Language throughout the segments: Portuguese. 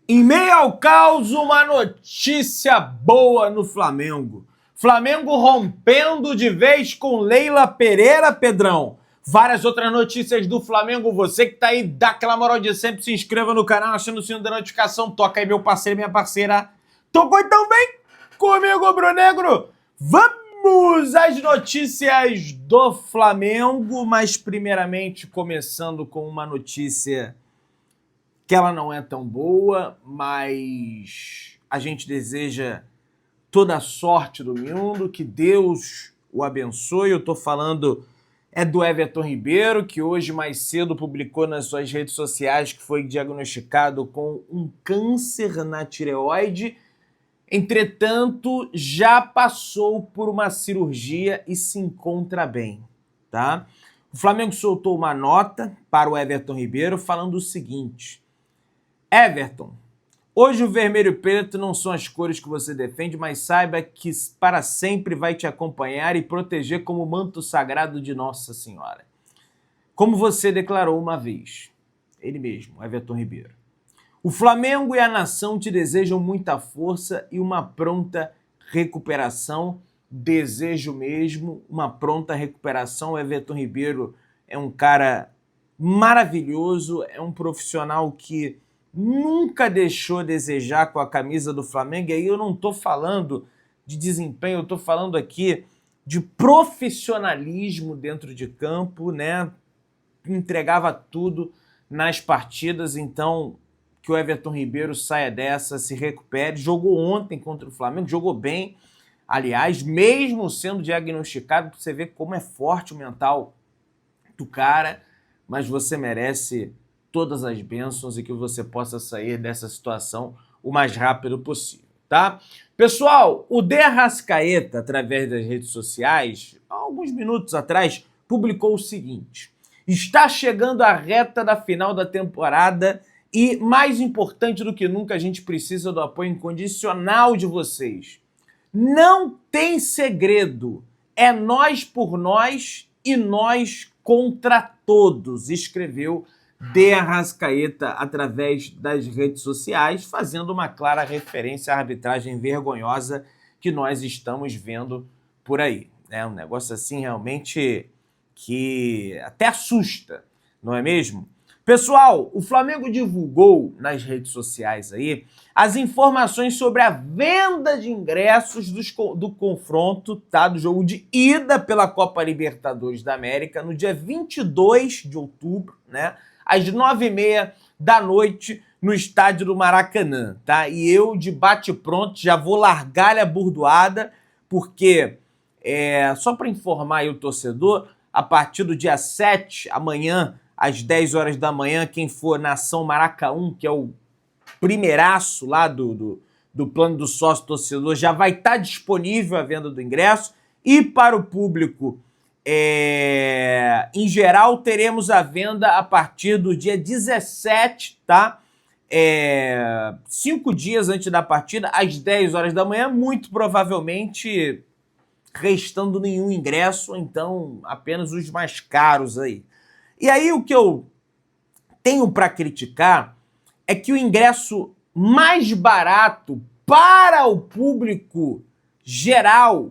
Em meio ao caos, uma notícia boa no Flamengo. Flamengo rompendo de vez com Leila Pereira, Pedrão. Várias outras notícias do Flamengo. Você que tá aí, dá aquela moral de sempre, se inscreva no canal, achando o sino da notificação. Toca aí, meu parceiro e minha parceira. Tocou então bem comigo, Brunegro. Vamos às notícias do Flamengo, mas primeiramente começando com uma notícia que ela não é tão boa, mas a gente deseja toda a sorte do mundo, que Deus o abençoe. Eu tô falando do Everton Ribeiro, que hoje mais cedo publicou nas suas redes sociais que foi diagnosticado com um câncer na tireoide. Entretanto, já passou por uma cirurgia e se encontra bem, tá? O Flamengo soltou uma nota para o Everton Ribeiro falando o seguinte: Everton, hoje o vermelho e preto não são as cores que você defende, mas saiba que para sempre vai te acompanhar e proteger como o manto sagrado de Nossa Senhora. Como você declarou uma vez, ele mesmo, Everton Ribeiro. O Flamengo e a nação te desejam muita força e uma pronta recuperação. Desejo mesmo uma pronta recuperação. O Everton Ribeiro é um cara maravilhoso, é um profissional que nunca deixou a desejar com a camisa do Flamengo. E aí eu não estou falando de desempenho, eu estou falando aqui de profissionalismo dentro de campo, né? Entregava tudo nas partidas. Então, que o Everton Ribeiro saia dessa, se recupere. Jogou ontem contra o Flamengo, jogou bem, aliás, mesmo sendo diagnosticado, pra você ver como é forte o mental do cara, mas você merece todas as bênçãos e que você possa sair dessa situação o mais rápido possível, tá? Pessoal, o De Arrascaeta, através das redes sociais, há alguns minutos atrás, publicou o seguinte: está chegando a reta da final da temporada e, mais importante do que nunca, a gente precisa do apoio incondicional de vocês. Não tem segredo, é nós por nós e nós contra todos, escreveu De Arrascaeta através das redes sociais, fazendo uma clara referência à arbitragem vergonhosa que nós estamos vendo por aí. É um negócio assim realmente que até assusta, não é mesmo? Pessoal, o Flamengo divulgou nas redes sociais aí as informações sobre a venda de ingressos do confronto, tá? Do jogo de ida pela Copa Libertadores da América no dia 22 de outubro, né? Às 9h30 da noite no estádio do Maracanã, tá? E eu, de bate-pronto, já vou largar a burdoada, porque, só para informar aí o torcedor, a partir do dia 7, amanhã, às 10 horas da manhã, quem for na Ação Maracaú, que é o primeiraço lá do plano do sócio-torcedor, já vai estar disponível a venda do ingresso. E para o público, em geral, teremos a venda a partir do dia 17, tá? 5 dias antes da partida, às 10 horas da manhã, muito provavelmente restando nenhum ingresso, então apenas os mais caros aí. E aí o que eu tenho para criticar é que o ingresso mais barato para o público geral,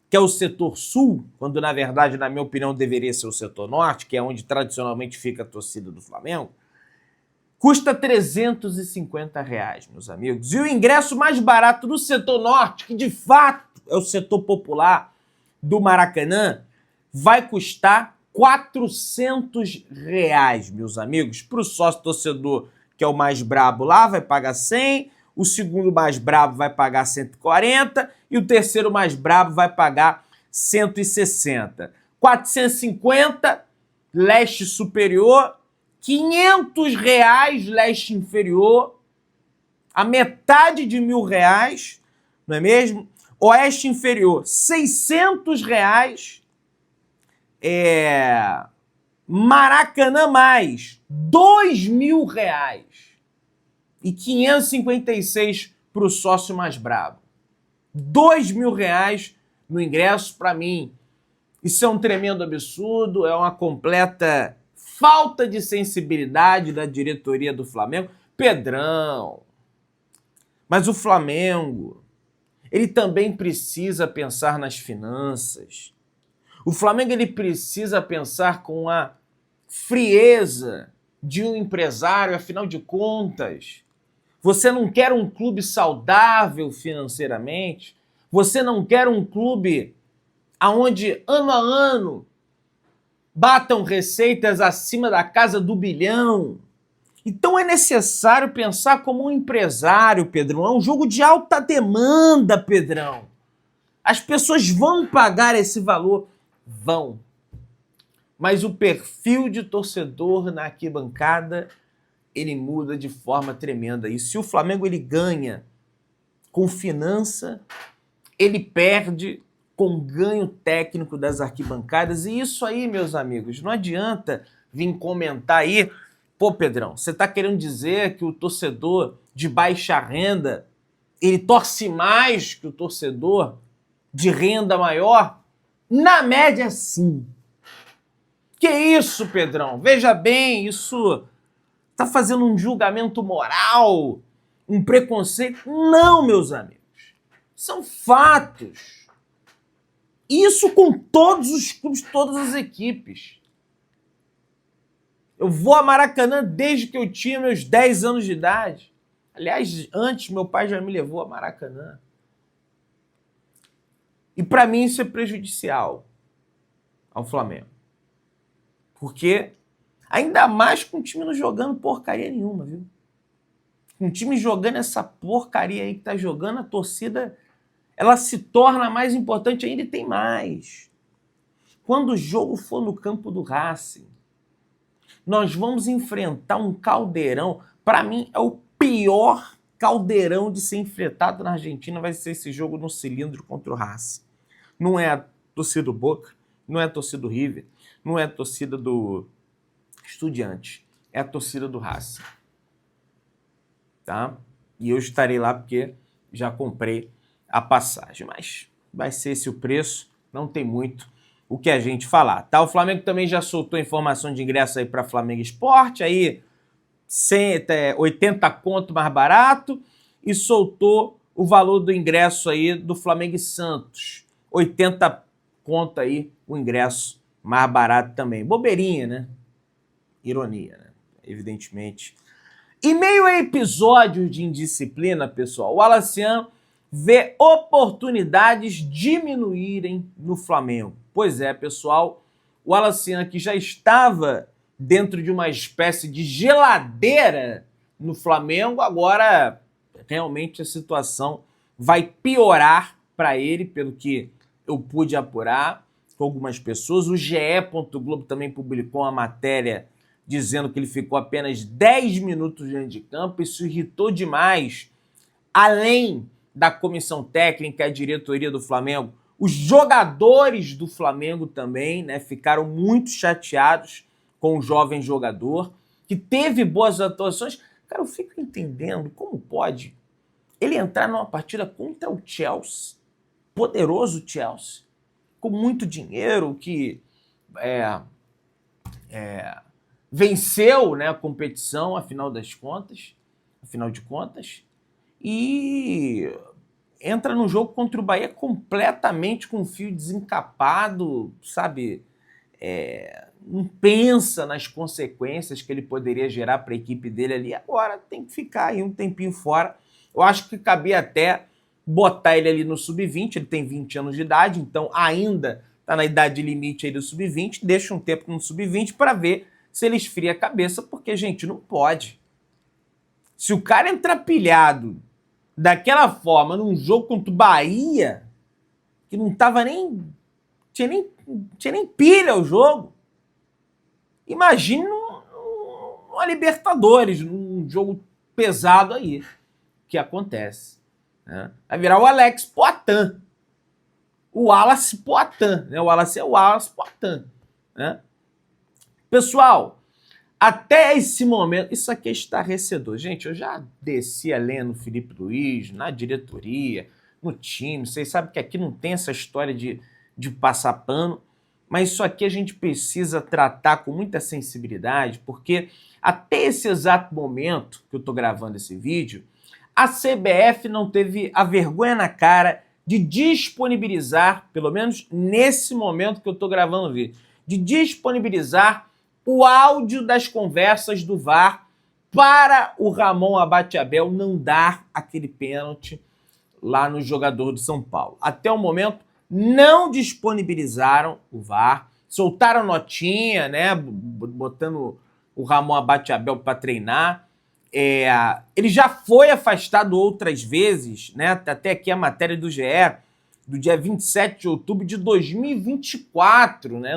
que é o setor sul, quando na verdade, na minha opinião, deveria ser o setor norte, que é onde tradicionalmente fica a torcida do Flamengo, custa R$350, meus amigos. E o ingresso mais barato do setor norte, que de fato é o setor popular do Maracanã, vai custar R$400, meus amigos. Para o sócio-torcedor, que é o mais brabo lá, vai pagar 100, o segundo mais brabo vai pagar 140 e o terceiro mais brabo vai pagar 160. 450, leste superior, R$500, leste inferior, a metade de R$1.000, não é mesmo? Oeste inferior, R$600, Maracanã mais, R$2.000 e 556 para o sócio mais brabo. R$2.000 no ingresso, para mim, isso é um tremendo absurdo, é uma completa falta de sensibilidade da diretoria do Flamengo. Pedrão, Mas o Flamengo, ele também precisa pensar nas finanças. O Flamengo ele precisa pensar com a frieza de um empresário, afinal de contas. Você não quer um clube saudável financeiramente? Você não quer um clube onde, ano a ano, batam receitas acima da casa do bilhão? Então é necessário pensar como um empresário, Pedrão. É um jogo de alta demanda, Pedrão. As pessoas vão pagar esse valor? Vão. Mas o perfil de torcedor na arquibancada, ele muda de forma tremenda. E se o Flamengo ele ganha com finança, ele perde com ganho técnico das arquibancadas. E isso aí, meus amigos, não adianta vir comentar aí, pô, Pedrão, você está querendo dizer que o torcedor de baixa renda, ele torce mais que o torcedor de renda maior? Na média, sim. Que isso, Pedrão? Veja bem, isso está fazendo um julgamento moral, um preconceito? Não, meus amigos. São fatos. Isso com todos os clubes, todas as equipes. Eu vou a Maracanã desde que eu tinha meus 10 anos de idade. Aliás, antes meu pai já me levou a Maracanã. E para mim isso é prejudicial ao Flamengo. Porque, ainda mais com o time não jogando porcaria nenhuma, viu? Com o time jogando essa porcaria aí que tá jogando, a torcida, ela se torna mais importante ainda e tem mais. Quando o jogo for no campo do Racing, nós vamos enfrentar um caldeirão. Para mim, é o pior caldeirão de ser enfrentado na Argentina, vai ser esse jogo no cilindro contra o Racing. Não é a torcida do Boca, não é a torcida do River, não é a torcida do Estudiantes, é a torcida do Racing. Tá? E eu estarei lá porque já comprei a passagem, mas vai ser esse o preço, não tem muito o que a gente falar, tá? O Flamengo também já soltou informação de ingresso aí para Flamengo Esporte, aí 80 conto mais barato, e soltou o valor do ingresso aí do Flamengo e Santos, 80 conto aí o ingresso mais barato também. Bobeirinha, né? Ironia, né? Evidentemente. Em meio a episódios de indisciplina, pessoal, o Alacian vê oportunidades diminuírem no Flamengo. Pois é, pessoal, o Alacian, que já estava dentro de uma espécie de geladeira no Flamengo, agora realmente a situação vai piorar para ele, pelo que eu pude apurar com algumas pessoas. O GE. Globo também publicou uma matéria dizendo que ele ficou apenas 10 minutos dentro de campo. Isso irritou demais, além da comissão técnica, a diretoria do Flamengo, os jogadores do Flamengo também, né, ficaram muito chateados com o jovem jogador, que teve boas atuações. Cara, eu fico entendendo como pode ele entrar numa partida contra o Chelsea, poderoso Chelsea, com muito dinheiro, que venceu, né, a competição, afinal de contas, e entra no jogo contra o Bahia completamente com o fio desencapado, sabe? Não pensa nas consequências que ele poderia gerar para a equipe dele ali. Agora tem que ficar aí um tempinho fora. Eu acho que cabia até botar ele ali no sub-20, ele tem 20 anos de idade, então ainda está na idade limite aí do sub-20, deixa um tempo no sub-20 para ver se ele esfria a cabeça, porque, gente, não pode. Se o cara entrar pilhado daquela forma num jogo contra o Bahia, que não tava nem... tinha nem pilha o jogo, imagine numa Libertadores, num jogo pesado aí, que acontece. Né? Vai virar o Alex Poitin. O Wallace Poitin. Né? O Wallace é o Wallace Poitin. Né? Pessoal, até esse momento, isso aqui é estarrecedor. Gente, eu já desci a lenha no Felipe Luiz, na diretoria, no time. Vocês sabem que aqui não tem essa história de passar pano, mas isso aqui a gente precisa tratar com muita sensibilidade, porque até esse exato momento que eu estou gravando esse vídeo, A CBF não teve a vergonha na cara de disponibilizar, pelo menos nesse momento que eu estou gravando o vídeo, de disponibilizar o áudio das conversas do VAR para o Ramon Abate-Abel não dar aquele pênalti lá no jogador do São Paulo. Até o momento, não disponibilizaram o VAR, soltaram notinha, né, botando o Ramon Abate-Abel para treinar. Ele já foi afastado outras vezes, né? Até aqui a matéria do GE, do dia 27 de outubro de 2024, né?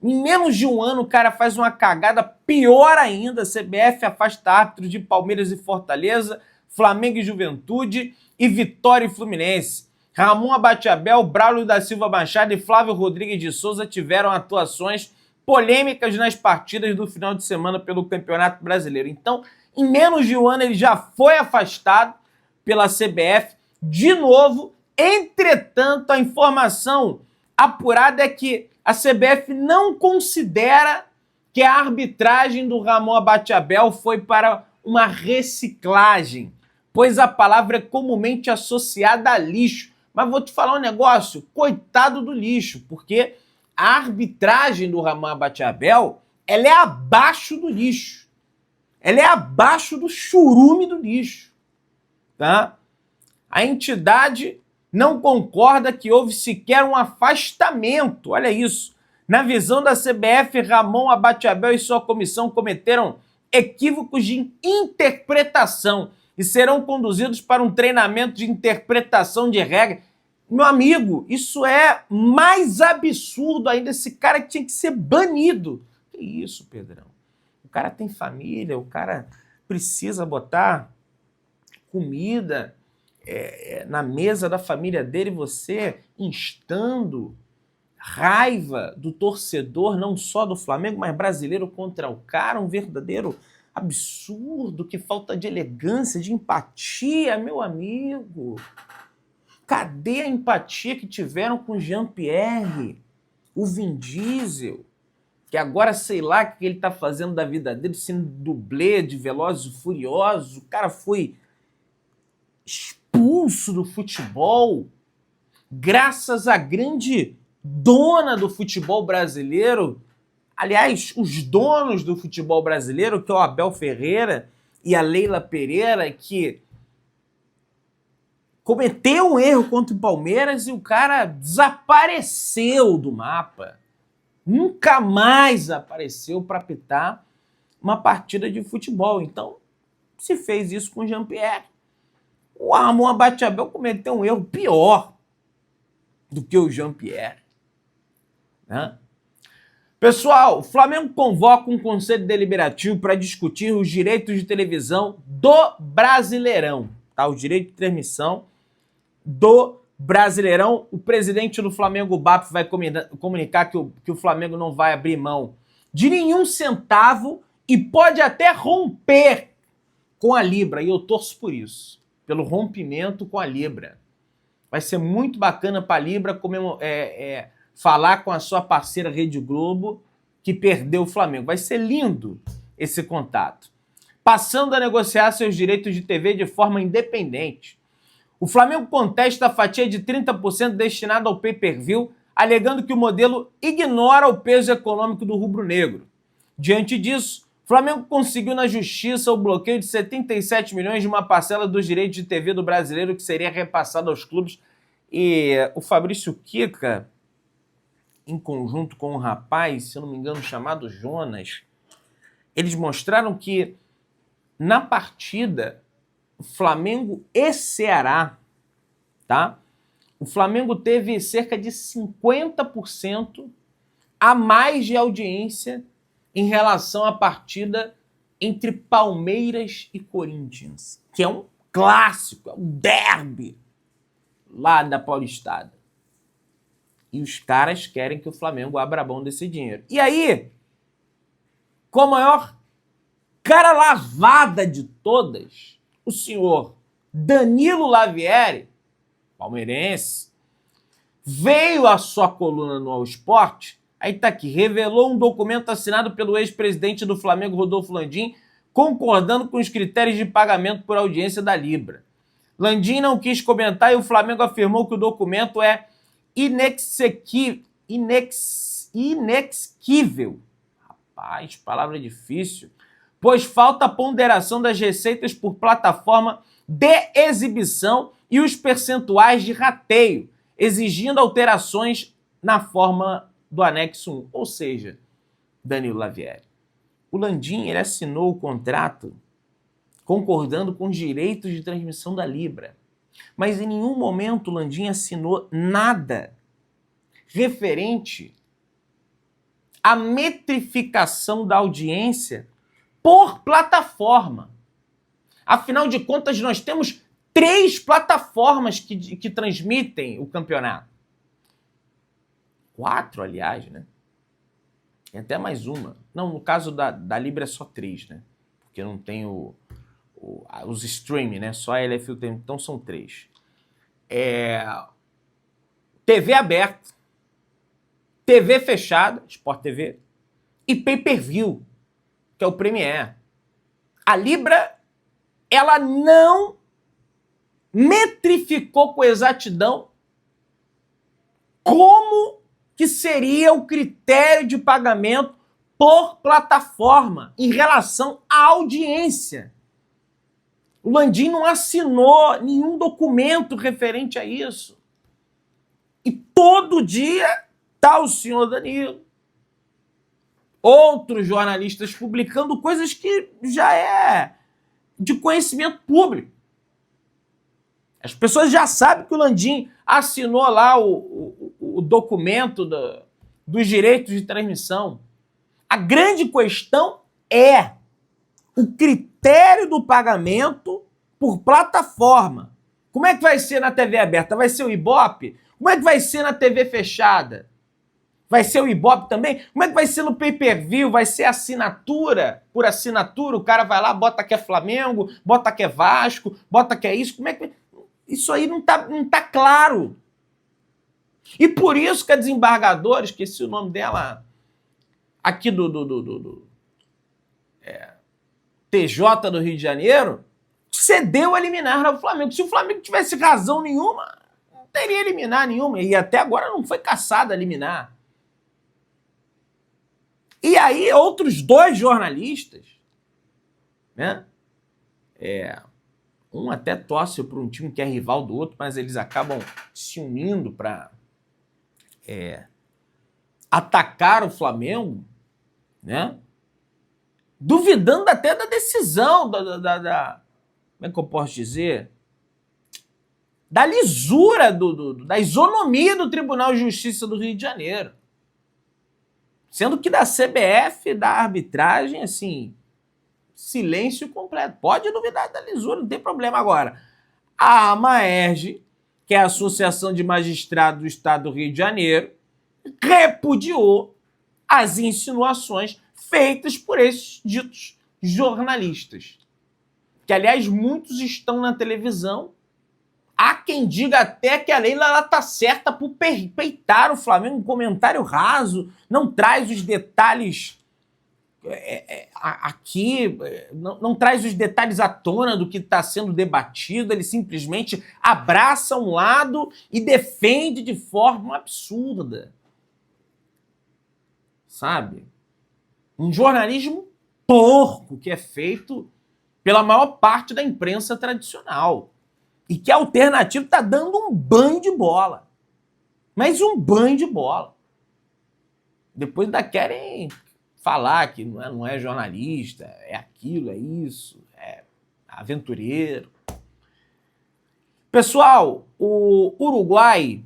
Em menos de um ano o cara faz uma cagada pior ainda. A CBF afasta árbitros de Palmeiras e Fortaleza, Flamengo e Juventude e Vitória e Fluminense. Ramon Abate-Abel, Braulio da Silva Machado e Flávio Rodrigues de Souza tiveram atuações polêmicas nas partidas do final de semana pelo Campeonato Brasileiro. Então, em menos de um ano ele já foi afastado pela CBF de novo. Entretanto, a informação apurada é que a CBF não considera que a arbitragem do Ramon Abate-Abel foi para uma reciclagem, pois a palavra é comumente associada a lixo. Mas vou te falar um negócio, coitado do lixo, porque a arbitragem do Ramon Abate-Abel, ela é abaixo do lixo. Ela é abaixo do churume do lixo, tá? A entidade não concorda que houve sequer um afastamento, olha isso. Na visão da CBF, Ramon Abate-Abel e sua comissão cometeram equívocos de interpretação e serão conduzidos para um treinamento de interpretação de regra. Meu amigo, isso é mais absurdo ainda. Esse cara tinha que ser banido. Que isso, Pedrão? O cara tem família, o cara precisa botar comida na mesa da família dele, você instando raiva do torcedor, não só do Flamengo, mas brasileiro contra o cara, um verdadeiro absurdo, que falta de elegância, de empatia, meu amigo. Cadê a empatia que tiveram com o Jean-Pierre, o Vin Diesel, que agora sei lá o que ele tá fazendo da vida dele, sendo dublê de Velozes e Furiosos, o cara foi expulso do futebol graças à grande dona do futebol brasileiro, aliás, os donos do futebol brasileiro, que é o Abel Ferreira e a Leila Pereira, que cometeu um erro contra o Palmeiras e o cara desapareceu do mapa. Nunca mais apareceu para apitar uma partida de futebol. Então, se fez isso com o Jean-Pierre. O Ramon Abate-Abel cometeu um erro pior do que o Jean-Pierre, né? Pessoal, o Flamengo convoca um conselho deliberativo para discutir os direitos de televisão do Brasileirão, tá? O direito de transmissão do Brasileirão. O presidente do Flamengo, BAP, vai comunicar que o Flamengo não vai abrir mão de nenhum centavo e pode até romper com a Libra, e eu torço por isso, pelo rompimento com a Libra. Vai ser muito bacana para a Libra falar com a sua parceira Rede Globo, que perdeu o Flamengo. Vai ser lindo esse contato. Passando a negociar seus direitos de TV de forma independente. O Flamengo contesta a fatia de 30% destinada ao pay-per-view, alegando que o modelo ignora o peso econômico do rubro-negro. Diante disso, o Flamengo conseguiu na justiça o bloqueio de 77 milhões de uma parcela dos direitos de TV do Brasileiro que seria repassado aos clubes. E o Fabrício Kika, em conjunto com um rapaz, se eu não me engano, chamado Jonas, eles mostraram que na partida Flamengo e Ceará, tá? O Flamengo teve cerca de 50% a mais de audiência em relação à partida entre Palmeiras e Corinthians, que é um clássico, é um derby lá da Paulistada. E os caras querem que o Flamengo abra mão desse dinheiro. E aí, com a maior cara lavada de todas, o senhor Danilo Lavieri, palmeirense, veio à sua coluna no All Sport, aí tá aqui, revelou um documento assinado pelo ex-presidente do Flamengo, Rodolfo Landim, concordando com os critérios de pagamento por audiência da Libra. Landim não quis comentar e o Flamengo afirmou que o documento é inexequível. Rapaz, palavra difícil. Pois falta ponderação das receitas por plataforma de exibição e os percentuais de rateio, exigindo alterações na forma do anexo 1. Ou seja, Danilo Lavieri, o Landim ele assinou o contrato concordando com os direitos de transmissão da Libra, mas em nenhum momento o Landim assinou nada referente à metrificação da audiência por plataforma. Afinal de contas, nós temos 3 plataformas que transmitem o campeonato. 4, aliás, né? Tem até mais uma. Não, no caso da Libra é só 3, né? Porque não tem os streaming, né? Só a LFU tem, então são 3. TV aberta, TV fechada, Sport TV, e pay-per-view, que é o Premier. A Libra, ela não metrificou com exatidão como que seria o critério de pagamento por plataforma em relação à audiência. O Landim não assinou nenhum documento referente a isso. E todo dia está o senhor Danilo, outros jornalistas publicando coisas que já é de conhecimento público. As pessoas já sabem que o Landim assinou lá o documento dos direitos de transmissão. A grande questão é o critério do pagamento por plataforma. Como é que vai ser na TV aberta? Vai ser o Ibope? Como é que vai ser na TV fechada? Vai ser o Ibope também? Como é que vai ser no pay-per-view? Vai ser assinatura? Por assinatura, o cara vai lá, bota que é Flamengo, bota que é Vasco, bota que é isso. Como é que... Isso aí não tá claro. E por isso que a desembargadora, esqueci o nome dela, aqui do TJ do Rio de Janeiro, cedeu a liminar ao Flamengo. Se o Flamengo tivesse razão nenhuma, não teria liminar nenhuma. E até agora não foi caçada a liminar. E aí, outros 2 jornalistas, né? Um até torce para um time que é rival do outro, mas eles acabam se unindo para atacar o Flamengo, né? Duvidando até da decisão, como é que eu posso dizer? Da lisura, da isonomia do Tribunal de Justiça do Rio de Janeiro. Sendo que da CBF, da arbitragem, assim, silêncio completo. Pode duvidar da lisura, não tem problema. Agora, a AMAERJ, que é a Associação de Magistrados do Estado do Rio de Janeiro, repudiou as insinuações feitas por esses ditos jornalistas. Que, aliás, muitos estão na televisão. Há quem diga até que a Leila está certa por peitar o Flamengo, um comentário raso, não traz os detalhes aqui, não traz os detalhes à tona do que está sendo debatido, ele simplesmente abraça um lado e defende de forma absurda. Sabe? Um jornalismo porco que é feito pela maior parte da imprensa tradicional. E que a alternativa está dando um banho de bola. Mas um banho de bola. Depois ainda querem falar que não é jornalista, é aquilo, é isso, é aventureiro. Pessoal, o Uruguai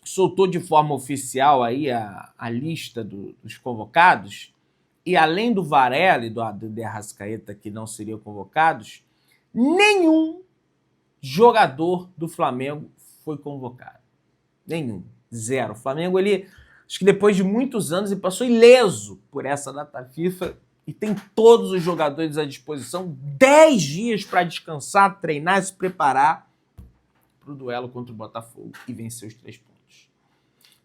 soltou de forma oficial aí a lista dos convocados, e além do Varela e do De Arrascaeta, que não seriam convocados, nenhum jogador do Flamengo foi convocado. Nenhum. 0. O Flamengo, acho que depois de muitos anos, ele passou ileso por essa data FIFA e tem todos os jogadores à disposição, 10 dias para descansar, treinar, se preparar para o duelo contra o Botafogo e vencer os 3 pontos.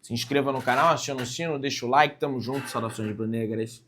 Se inscreva no canal, aciona o sino, deixa o like, tamo junto, saudações rubro-negras.